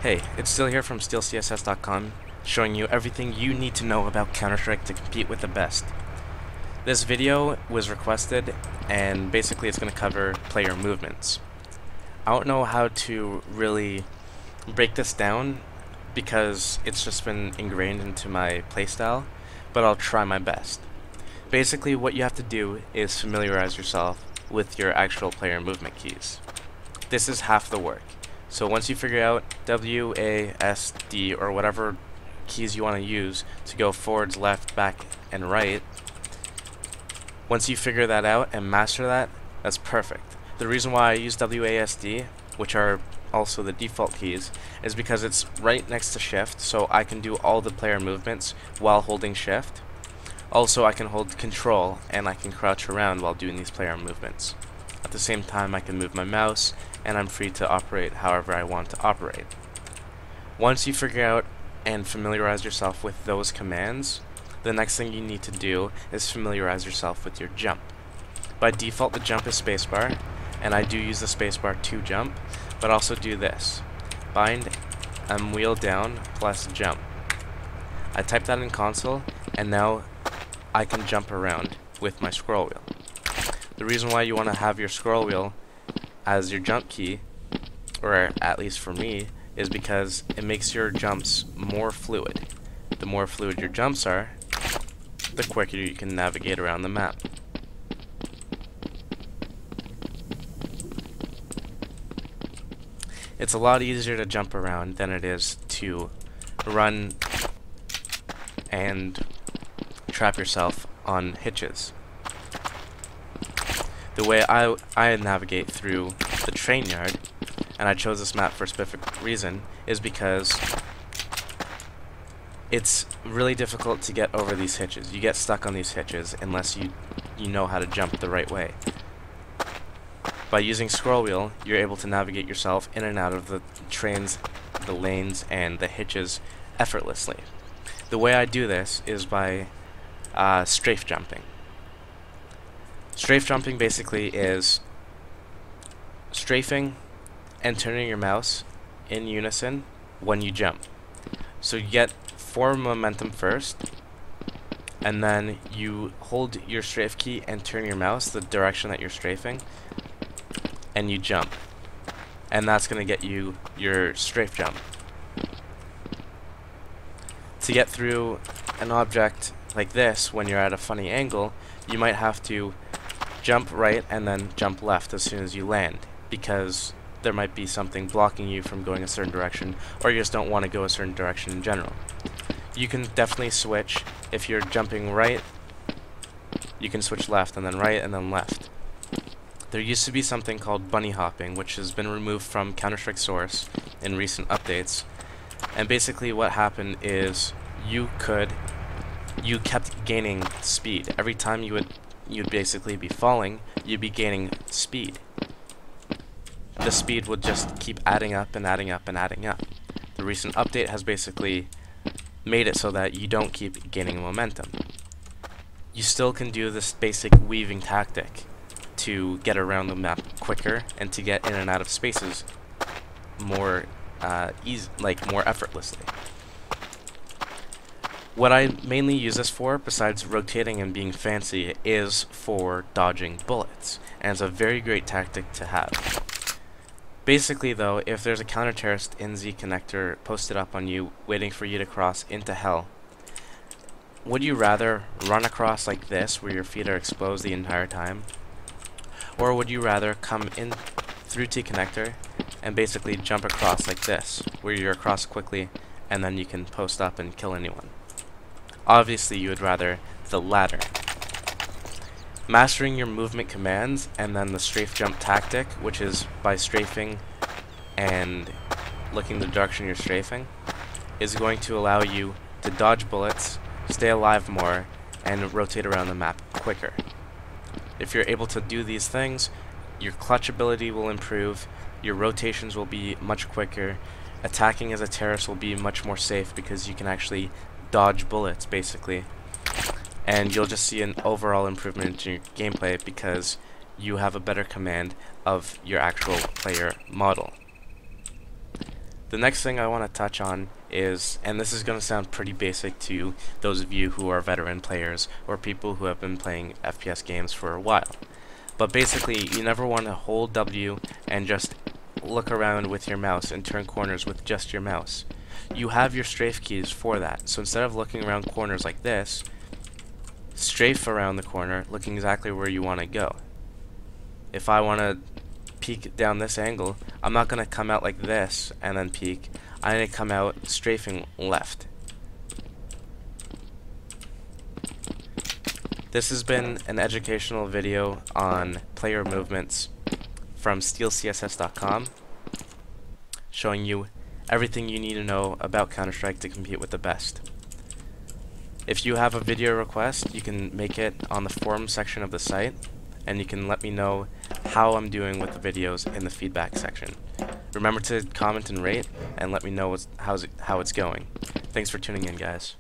Hey, it's Still here from SteelCSS.com, showing you everything you need to know about Counter-Strike to compete with the best. This video was requested, and basically it's going to cover player movements. I don't know how to really break this down because it's just been ingrained into my playstyle, but I'll try my best. Basically what you have to do is familiarize yourself with your actual player movement keys. This is half the work. So once you figure out W, A, S, D, or whatever keys you want to use to go forwards, left, back, and right, once you figure that out and master that, that's perfect. The reason why I use W, A, S, D, which are also the default keys, is because it's right next to shift, so I can do all the player movements while holding shift. Also, I can hold control and I can crouch around while doing these player movements. At the same time, I can move my mouse, and I'm free to operate however I want to operate. Once you figure out and familiarize yourself with those commands, the next thing you need to do is familiarize yourself with your jump. By default, the jump is spacebar, and I do use the spacebar to jump, but also do this. Bind mwheeldown plus jump. I type that in console, and now I can jump around with my scroll wheel. The reason why you want to have your scroll wheel as your jump key, or at least for me, is because it makes your jumps more fluid. The more fluid your jumps are, the quicker you can navigate around the map. It's a lot easier to jump around than it is to run and trap yourself on hitches. The way I navigate through the train yard, and I chose this map for a specific reason, is because it's really difficult to get over these hitches. You get stuck on these hitches unless you know how to jump the right way. By using scroll wheel, you're able to navigate yourself in and out of the trains, the lanes, and the hitches effortlessly. The way I do this is by strafe jumping. Strafe jumping basically is strafing and turning your mouse in unison when you jump. So you get forward momentum first, and then you hold your strafe key and turn your mouse the direction that you're strafing, and you jump. And that's going to get you your strafe jump. To get through an object like this when you're at a funny angle, you might have to jump right and then jump left as soon as you land, because there might be something blocking you from going a certain direction, or you just don't want to go a certain direction in general. You can definitely switch. If you're jumping right, you can switch left and then right and then left. There used to be something called bunny hopping, which has been removed from Counter-Strike Source in recent updates, and basically what happened is you kept gaining speed. Every time you'd basically be falling, you'd be gaining speed. The speed would just keep adding up and adding up and adding up. The recent update has basically made it so that you don't keep gaining momentum. You still can do this basic weaving tactic to get around the map quicker and to get in and out of spaces more more effortlessly. What I mainly use this for, besides rotating and being fancy, is for dodging bullets, and it's a very great tactic to have. Basically though, if there's a counter-terrorist in Z connector posted up on you, waiting for you to cross into hell, would you rather run across like this, where your feet are exposed the entire time? Or would you rather come in through T connector and basically jump across like this, where you're across quickly and then you can post up and kill anyone? Obviously you would rather the latter. Mastering your movement commands and then the strafe jump tactic, which is by strafing and looking the direction you're strafing, is going to allow you to dodge bullets, stay alive more, and rotate around the map quicker. If you're able to do these things, your clutch ability will improve, your rotations will be much quicker, attacking as a terrorist will be much more safe because you can actually dodge bullets basically, and you'll just see an overall improvement in your gameplay because you have a better command of your actual player model. The next thing I want to touch on is, and this is going to sound pretty basic to those of you who are veteran players or people who have been playing FPS games for a while, but basically you never want to hold W and just look around with your mouse and turn corners with just your mouse. You have your strafe keys for that, so instead of looking around corners like this, strafe around the corner looking exactly where you want to go. If I want to peek down this angle, I'm not going to come out like this and then peek. I'm going to come out strafing left. This has been an educational video on player movements from steelcss.com, showing you everything you need to know about Counter-Strike to compete with the best. If you have a video request, you can make it on the forum section of the site, and you can let me know how I'm doing with the videos in the feedback section. Remember to comment and rate, and let me know how it's going. Thanks for tuning in, guys.